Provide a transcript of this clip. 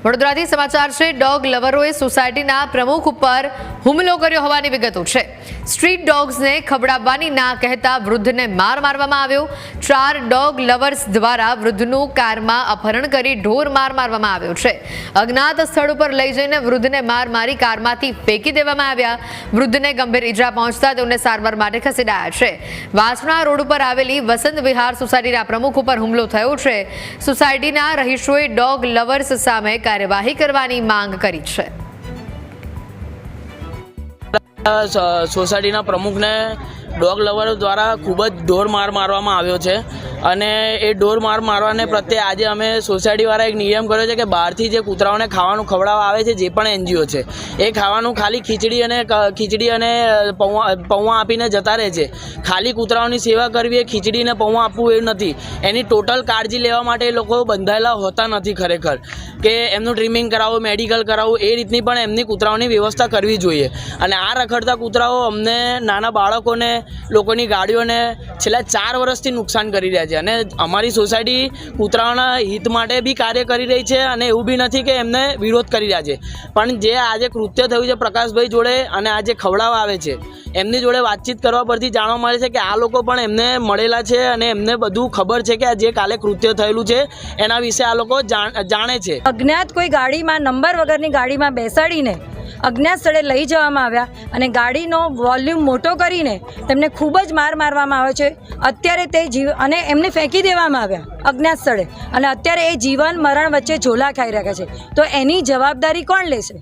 વડોદરાથી સમાચાર છે। ડોગ લવરોએ સોસાયટીના પ્રમુખ ઉપર હુમલો કર્યો હોવાની વિગતો છે। સ્ટ્રીટ ડોગ્સને ખવડાવવાની ના કહેતા વૃદ્ધને માર મારવામાં આવ્યો। 4 ડોગ લવર્સ દ્વારા વૃદ્ધનું કારમાં અપહરણ કરી ઢોર માર મારવામાં આવ્યો છે। અજ્ઞાત સ્થળ ઉપર લઈ જઈને વૃદ્ધને માર મારી કારમાંથી ફેંકી દેવામાં આવ્યા। વૃદ્ધને ગંભીર ઈજા પહોંચતા તેમને સારવાર માટે ખસેડાયા છે। વાસણા રોડ ઉપર આવેલી વસંત વિહાર સોસાયટીના પ્રમુખ ઉપર હુમલો થયો છે। સોસાયટીના રહીશોએ ડોગ લવર્સ સામે કાર્યવાહી કરવાની માંગ કરી છે। સોસાયટીના પ્રમુખને ડોગ લવરો દ્વારા ખૂબ જ ઢોર માર મારવામાં આવ્યો છે અને એ ઢોર માર મારવાને પ્રત્યે આજે અમે સોસાયટીવાળા એક નિયમ કર્યો છે કે બહારથી જે કૂતરાઓને ખાવાનું ખવડાવવા આવે છે જે પણ એનજીઓ છે એ ખાવાનું ખાલી ખીચડી અને પૌવા આપીને જતા રહે છે। ખાલી કૂતરાઓની સેવા કરવી એ ખીચડીને પૌવા આપવું એવું નથી, એની ટોટલ કાળજી લેવા માટે એ લોકો બંધાયેલા હોતા નથી ખરેખર કે એમનું ટ્રીમિંગ કરાવવું, મેડિકલ કરાવવું, એ રીતની પણ એમની કૂતરાઓની વ્યવસ્થા કરવી જોઈએ। અને આ રખડતા કૂતરાઓ અમને નાના બાળકોને, લોકોની ગાડીઓને છેલ્લા 4 વર્ષથી નુકસાન કરી રહ્યા છે અને અમારી સોસાયટી કૂતરાઓના હિત માટે બી કાર્ય કરી રહી છે અને એવું બી નથી કે એમને વિરોધ કરી રહ્યા છે, પણ જે આજે કૃત્ય થયું છે પ્રકાશભાઈ જોડે અને આજે ખવડાવવા આવે છે એમની જોડે વાતચીત કરવા પરથી જાણવા મળે છે કે આ લોકો પણ એમને મળેલા છે અને એમને બધું ખબર છે કે જે કાલે કૃત્ય થયેલું છે એના વિશે આ લોકો જાણે છે। અજ્ઞાત કોઈ ગાડીમાં નંબર વગરની ગાડીમાં બેસાડીને અજ્ઞાત સ્થળે લઈ જવામાં આવ્યા અને ગાડીનો વોલ્યુમ મોટો કરીને તેમને ખૂબ જ મારવામાં આવ્યો છે। અત્યારે તે અને એમને ફેંકી દેવામાં આવ્યા અજ્ઞાત સ્થળે અને અત્યારે એ જીવન મરણ વચ્ચે ઝોલા ખાઈ રહ્યા છે। તો એની જવાબદારી કોણ લેશે?